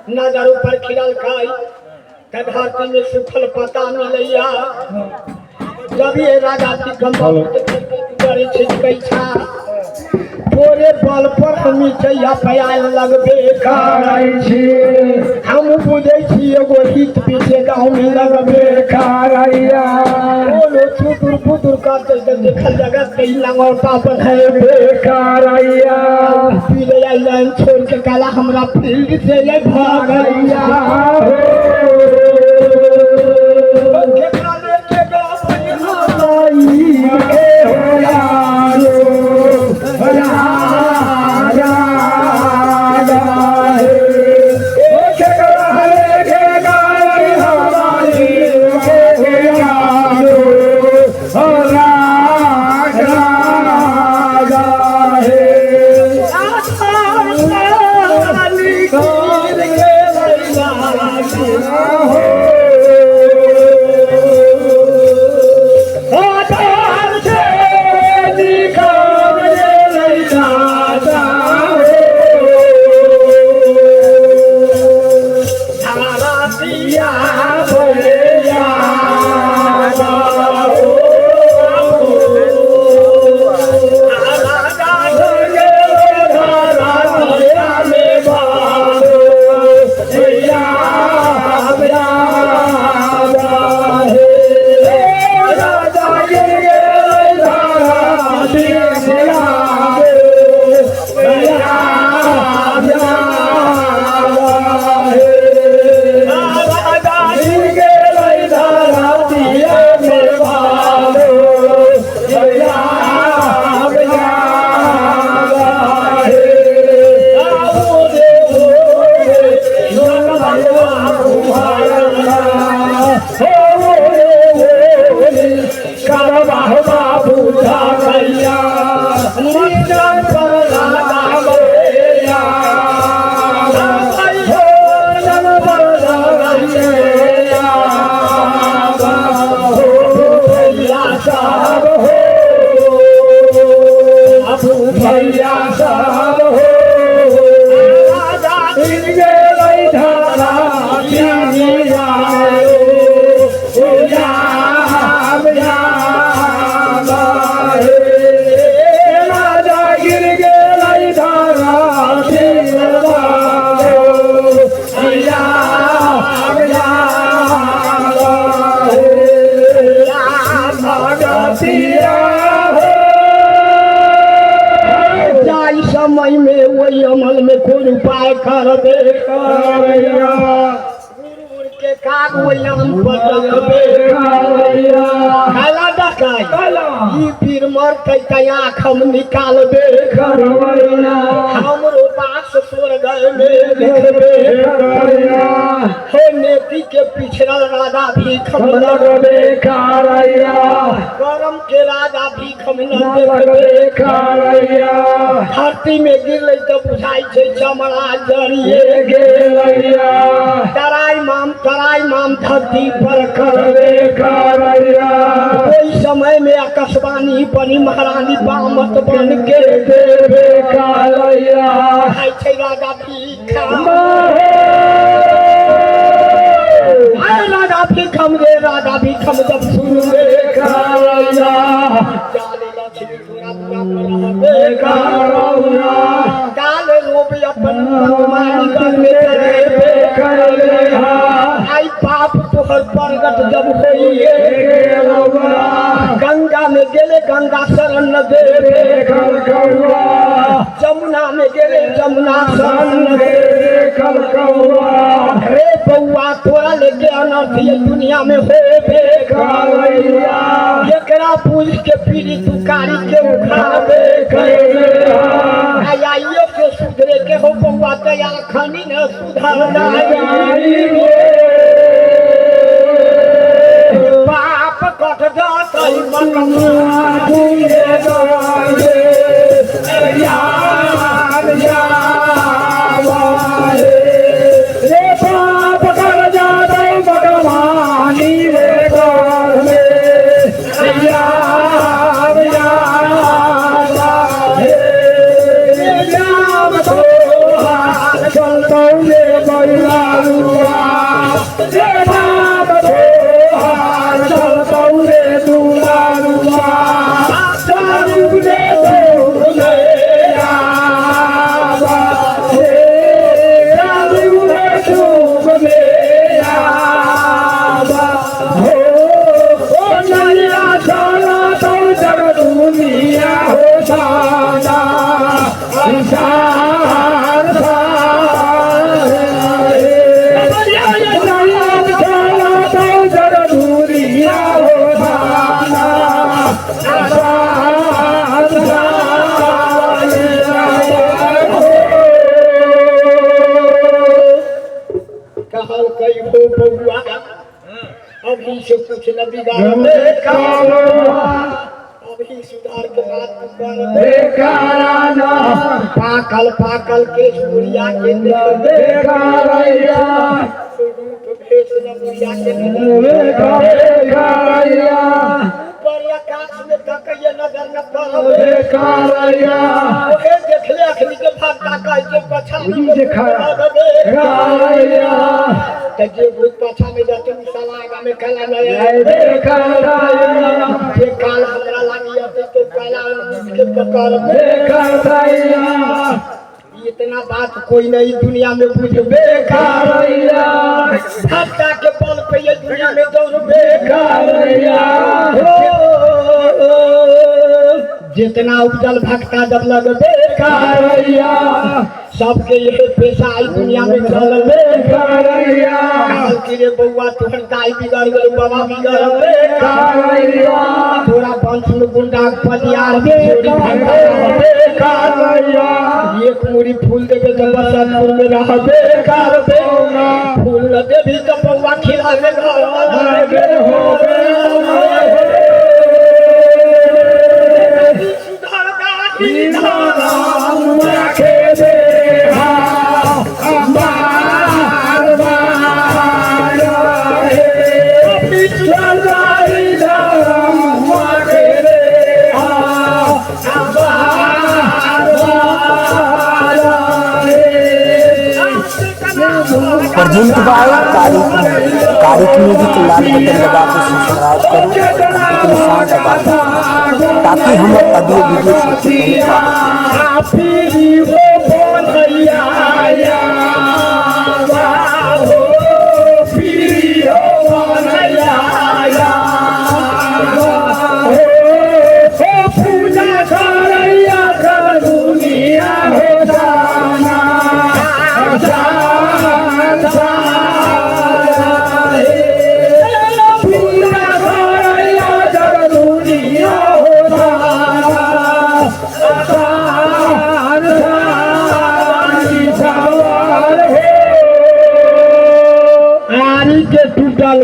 नजर ऊपर खिलल खाई धरती में सुखल पता मिलैया जब ये राजा तोरे बल पर हमी चैया प्याल लगबे करै छी हम बुझै छी एगो हित पीछे गाँव में लगबे करैया बोलो चुटुर पुटुर करते देखल जगत के लंगोर पापन है बेकारैया पीले लाइन छोड़ के काला हमरा फील्ड से ले भागैया समय में वही अमल में कोई उपाय कर दे के काग वैयाम पर रखबे काला डकाई ई पीर मरतै त आँख हम निकालबे करबैना हमरो पास स्वर्ग में लिखबे करैया हे नेति के पिछड़ल राजा भीख हम लगबे करैया करम के राजा भीख हम लगबे करैया धरती में गिरलै त बुझाइ छै चमड़ा जरिए गेलैया तराई माम धरती पर करबे करैया ओई समय में आकाशवाणी बनी महारानी बामत बन के देबे करैया आइ छै राजा भीख आइ राजा भीख हम रे राजा भीख हम जब सुनबे करैया जाले लक्ष्मी पूरा पूरा रहबे करौना काल रोब अपन मानी करबे करैया आई पाप तोहर प्रगट जब होइए गंगा में गेले गंगा शरण न देवे कलकौआ जमुना में गेले जमुना शरण न देवे कलकौआ रे बउआ तोरा लेके अनर्थ ये दुनिया में होबे करैया एकरा पूज के पीड़ी तुकारी के उखाड़े करैया आइयो के सुधरे के हो बउआ तया खनी न सुधर जाई पाप कट जातै मनवा बउआ अभी से कुछ न बिगाड़ अभी सुधार के बात तू कर बेकाराना पाकल पाकल के बुढ़िया के बेकारैया रूप भेष न बुढ़िया के बेकारैया पर आकाश में तकैया नजर न पर बेकारैया ओहे देखले अखनी के भागता कह के पछा में बेकारैया त जे भूत पछा में जाते साला आगा में काला नहीं बेकारैया ये काल हमरा लागी आते तो काला के पकड़ बेकारैया इतना बात कोई नहीं दुनिया में बुझ बेकारैया भक्ता के बल पे ये दुनिया में दौड़ बेकारैया जितना उपजल भक्ता जब लग बेकारैया सबके यही पेशा आई दुनिया में चल बेकारैया कि रे बउआ तोहर दाई बिगड़ गेल बाबा बिगड़ बेकारैया तोरा वंश में गुंडा पदियार बेकारैया एक मुड़ी फूल देवे तो बसंतपुर में रह बेकार फूल न देवी तो बउआ खिलावे घर सुधार गाड़ी अर्जेंट बाय तारीख म्यूजिक लाल बटन दबा के सब्सक्राइब करो के निशान दबा दो ताकि हमारे अगले वीडियो सबसे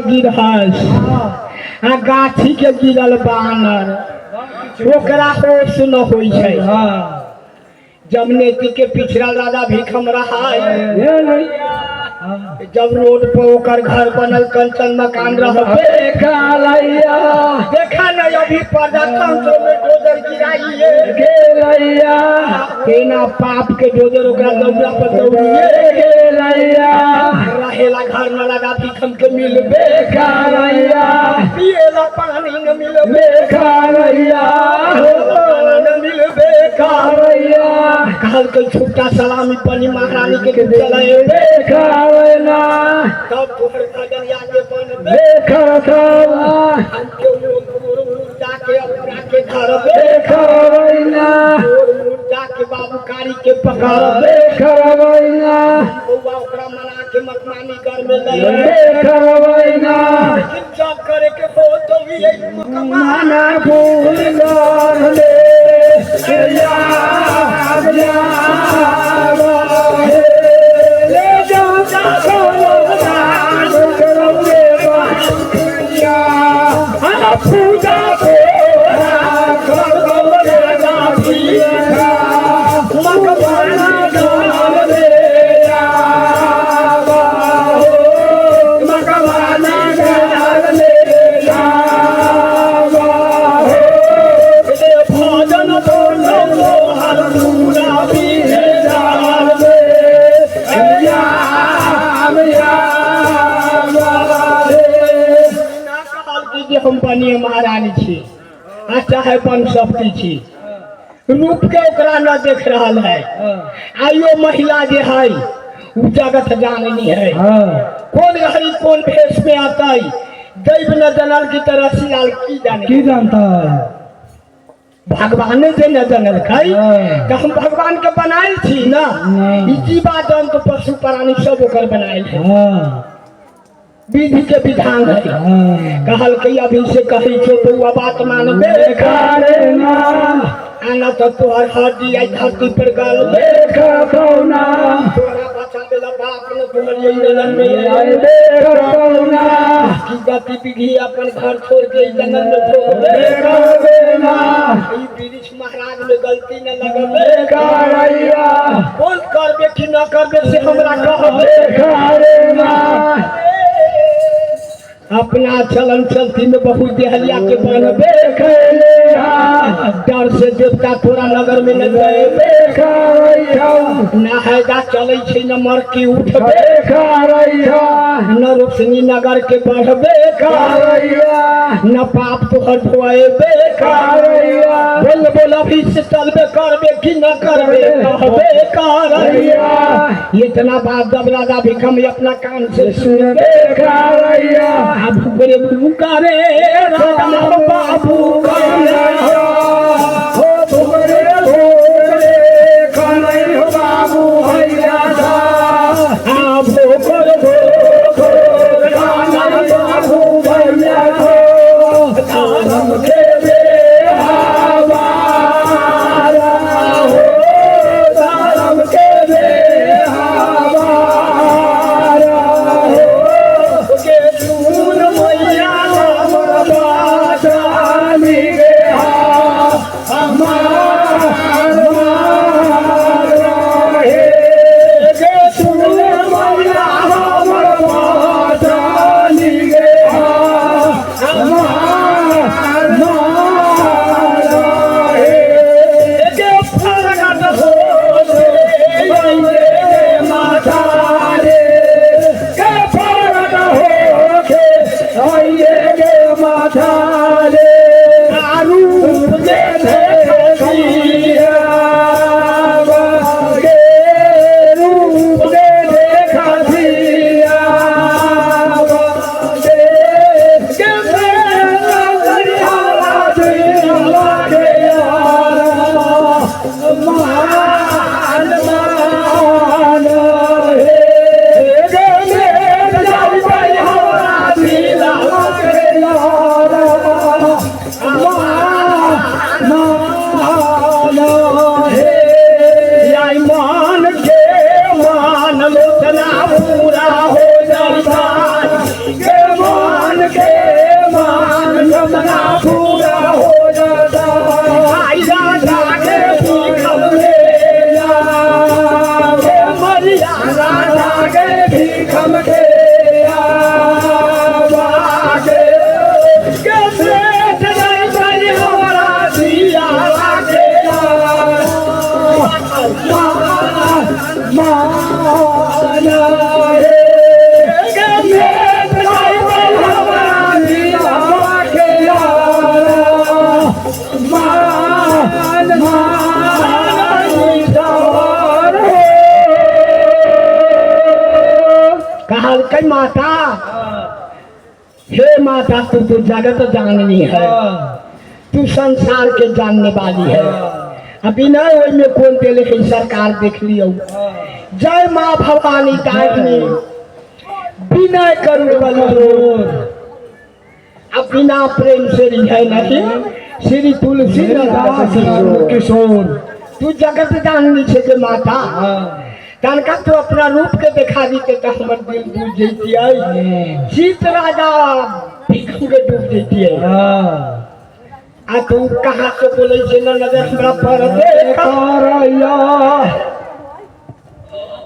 गिरहस आ गाछी के गिरल बानर ओकरा होश न होई छै जमनेती के पिछड़ा राजा भीखम रहा जब रोड पर ओकर घर बनल कंचन मकान रहबे बेकारैया देखा नहीं अभी प्रजातंत्र में डोजर गिराइए गेलैया केना पाप के डोजर ओकरा दौड़ा पर दौड़िए गेलैया रहेला घर न लगा भीखम के मिल बेकारैया पिएला पानी न मिल बेकारैया न मिल बेकारैया कहल के छुट्टा सलामी पनी महारानी के चले बेकारैया तब तोहर खजरिया के बन बेकारैया हम के मुर्दा के अपना के घर बेकारैया मुर्दा के बाबू कारी के पकड़ बेकारैया बउआ ओकरा मना के मकमानी घर में ले बेकारैया सब करे के हो तो ये माना भूल ले या पूजा हम बनिए महारानी छी आ चाहे बन शक्ति छी रूप के ओकरा न देख रहल है आइयो महिला जे है उ जगत जाननी है कौन घड़ी कौन भेष में आता दैव न जनल की तरह सियाल की जाने की जानता है भगवान से न जनल खाई तो हम भगवान के बनाए छी ना ई जीवा जंतु पशु प्राणी सब ओकर बनाए है विधि के विधान है कहल के अभी से कही छो तो बात मानबे बेकारैया आना तो तोहर हड्डी आई धरती पर गल देखा कौना तोरा बचा देला बाप ने तुम्हारे जन्म में आए देखना की गतिविधि अपन घर छोड़ के जंगल में छोड़बे देखना ई वृक्ष महाराज में गलती न लगबे करैया बोल करबे कि न करबे से हमरा कहबे देखना अपना चलन चलती में बहुत देहलिया के बनबे खेले डर से देवता तोरा नगर में न जाएबे करैया न हैजा चलै छै न मरकी उठबे करैया न रोशनी नगर के बढ़बे करैया न पाप तोहर धोएबे करैया बोल बोल अभी से चलबे करबे कि न करबे कहबे करैया इतना बात जब राजा भिखम अपना कान से सुनबे करैया बाबू करे पुकारे राजा बाबू करे हो भुगरे भोरे कनै हो बाबू हैया दा आ भोकर भोकर कनै बाबू हैया हो राम के बेहावा हो धर्म के बेहावा हो के दूर मैया हमर बाजानी गे हमार हे गे सुन मैया हमर बाजानी गे हमार हे के फरगट हो गे माता रे के फरगट हो के आइए गे माता रे रूप दे देखिया गे रूप दे देखा दिया गे के मेरा दरिया दिया के यारा मान मान हे गे मेरा दरिया दिया के यारा मान हे आई मान के मान लोचना पूरा हो जाता के मान जमना पूरा हो जाता आई राजा के भीखम ले जा के मरिया राजा के भीखम के आवा के सेठ नहीं चली हमारा दिया के मान रे के सेठ नहीं चली हमारा दिया के मान कहल कई माता हे माता तू जगत जाननी है तू संसार के जानने वाली है अभी न ओई में कौन देले है सरकार देख लियो जय माँ भवानी दायनी विनय करू बलरोर अब बिना प्रेम से रिझे नहीं श्री तुलसी किशोर तू जगत जाननी छे के माता तनका तो अपना रूप के दिखा दी के तो हमर दिल डूब जैती है सीत राजा भिखम के डूब जैती है आ तू कहाँ से बोले छे न नजर हमरा पर देख करैया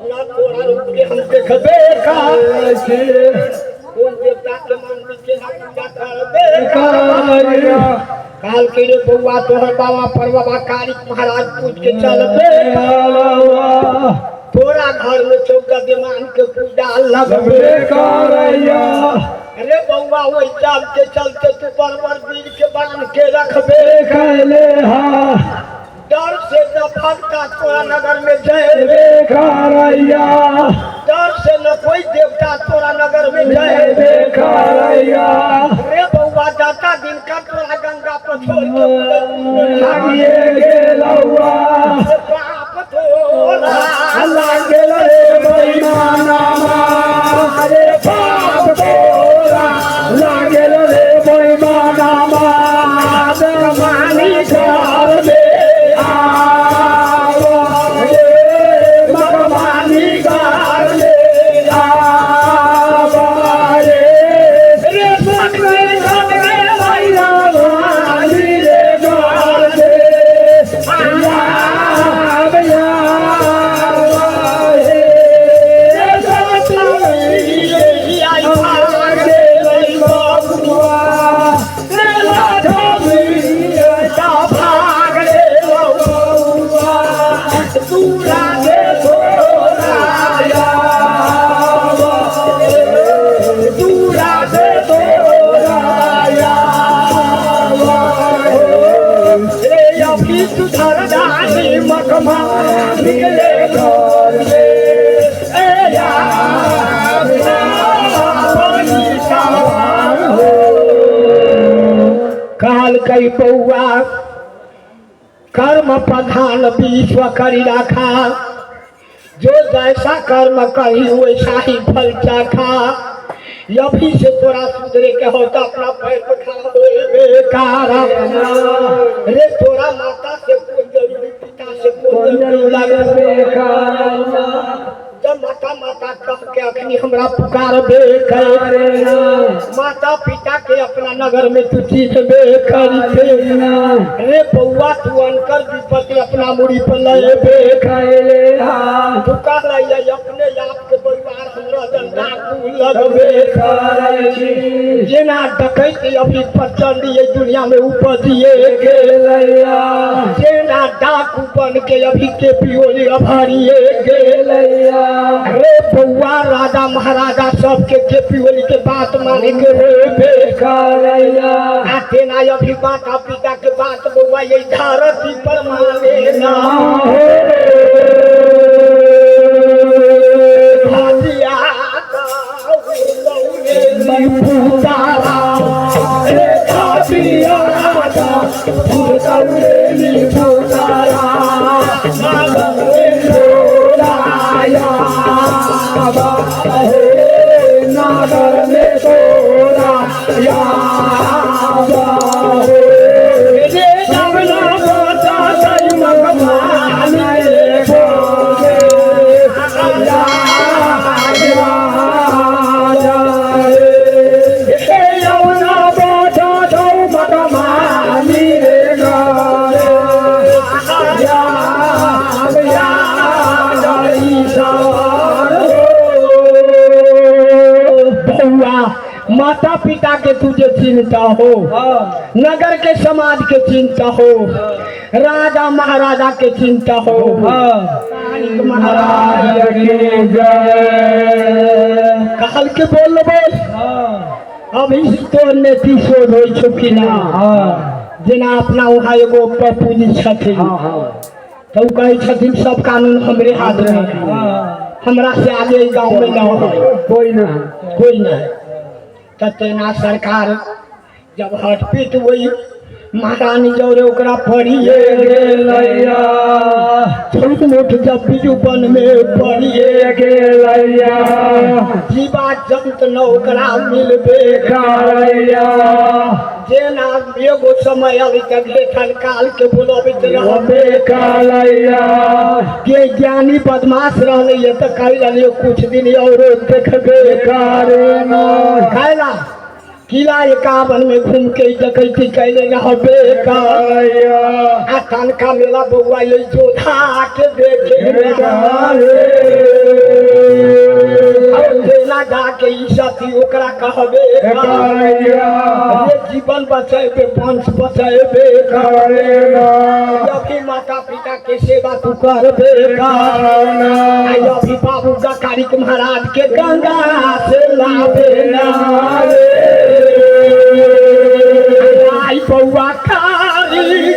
ना तोरा रूप के हम देखबे का कौन देवता के मान के ना पूजा करबे करैया काल के रे बउआ तोहर बाबा परबाबा कारिक महाराज पूज के चलबे तोरा घर में चौका दिमान के पूजा लगबे करैया अरे बउआ वही चाल के चलते तू परवर वीर के बांध के रखबे कैले हा डर से न भक्ता तोरा नगर में जाए करैया डर से न कोई देवता तोरा नगर में जाए करैया अरे बउआ दाता दिन का तोरा गंगा पर छोड़ के लागिए गेलौआ बाप तोरा लागल रे बेईमाना रे बाप तोरा लागल रे बेईमाना मानी घर में आवा रे भगवानी घर में अभी सुधर जानी मकमा निकले घर से ए यार पानी सवार हो काल कई बउआ कर्म प्रधान विश्व करी रखा जो जैसा कर्म करी वैसा ही फल चाखा अभी से तोरा सुधरे के हो तो अपना पैर पे खड़ा होए बेकार रे तोरा माता से कोई जरूरी पिता से कोई जरूरी लगे बेकार जब माता माता कह के अखनी हमरा पुकार बेकार माता पिता के अपना नगर में तू चीज बेकार रे बउआ तू अनकर विपत्ति अपना मुड़ी पर ले बेकार तू कह रही अपने आप के परिवार हमरा जनता तू लगबे जेना डकैती अभी प्रचंड ये दुनिया में उपजिए गेलैया जेना डाकू बन के अभी के पियोली अभारिए गेलैया रे बउआ राजा महाराजा सबके के पियोली के बात माने के रे बेकारैया आ तेना अभी माता पिता के बात बउआ ये धरती पर माने ना भातिया भूतारा भातिया भूतारा नागर में तोरा माता पिता के तुझे चिंता हो नगर के समाज के चिंता हो राजा महाराजा के चिंता हो महाराज कहल के बोल अभी तो नेति शोध हो चुकी ना जेना अपना वहाँ एगो पप्पू जी छथिन तो कहे छथिन सब कानून हमरे हाथ में हमरा से आगे गाँव में न कोई ना तेना सरकार जब हटपीट वही महारानी जौरे ओकरा पढ़िए गेलैया छोट मोट जब बिजुपन में पढ़िए गेलैया जीवा जंत न ओकरा मिलबे करैया जेना एगो समय अभी तक देखल काल के बुलबैत रहबे करैया के ज्ञानी बदमाश रहलै त कहि रहलिए कुछ दिन और देखबे करेना कैला किला 51 में घूम के डकैती कैले रहबे करैया आ तनका मेला बउआ ये जोधा के देखे देना जाके ई साथी ओकरा कहबे करैया ये जीवन बचाएबे वंश बचाएबे करैया अभी माता पिता के सेवा तू करबे करना अभी बाबू गकारिक महाराज के गंगा से लाबे ना आई बउआ कारी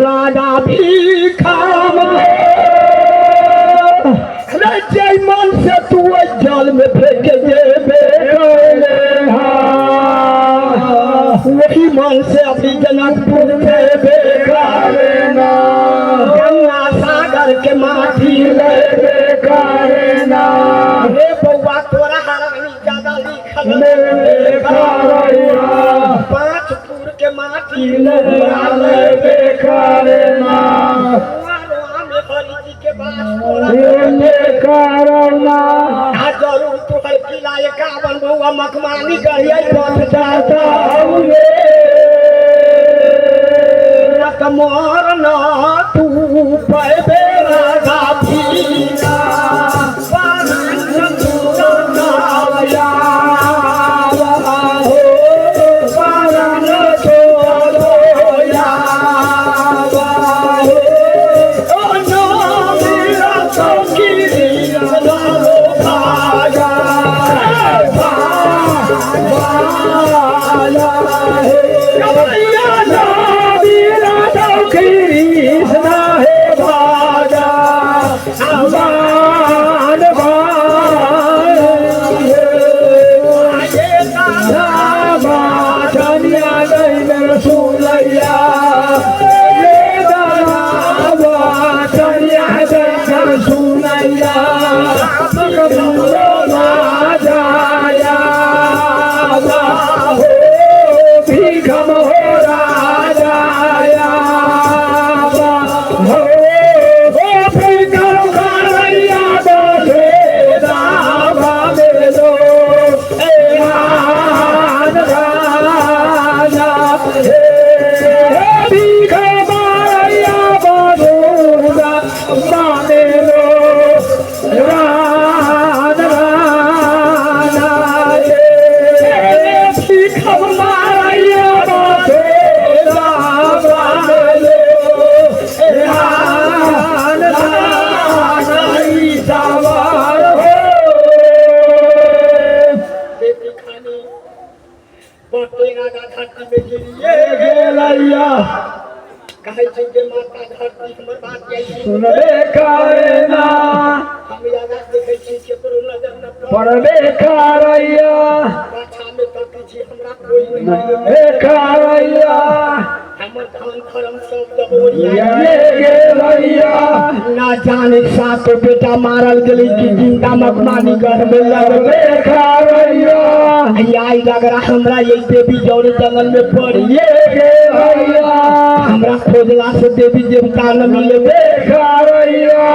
राजा भी खाम जय मन से तू जल में फेंक देबे वही मन से अभी जनकपुर देबे करना गंगा सागर के माटी लेबे करना रे बउआ तोरा हरानी ज्यादा लिखल पाँच पुर के माटी लेबे करना हरि जी के बात जरूर तोहर किला 51 बउआ मखमानी गढ़िया बस जाता मोर न तू पैबे राजा भीना सुनैया ये दावा तनिया देकर सुनैया जाया हो भीखम हो राजाया हो भीखम करैया दे दावा में दो कहे छै जे माता धरती हमर बात जाई सुनबे करैना हम याद देखै छी केकरो नजर न पढ़बे करैया पाछा में तकै छी हमरा कोई नहीं सुनबे करैया हमर धन धर्म सब दबोरिया ये गेलैया ना जाने सात बेटा मारल गेली कि जिंदा मकमानी घर में लगबे सुनबे करैया आई लगरा हमरा ये देवी जौन जंगल में पड़ी ये गेलैया हमरा खोजला से देवी देवता न मिले करैया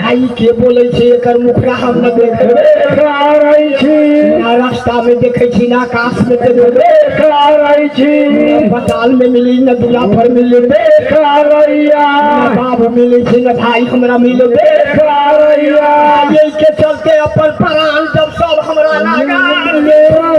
आई के बोले छे एकर मुखरा हम न देखबे करै छी ना रास्ता में देखै छी ना आकाश में देखबे करै छी अस्पताल में मिली न दूरा पर मिलबे करैया न बाबू मिले छे न भाई हमरा मिलबे करैया यही के चलते अपन प्राण जब सब हमरा लगा मेरा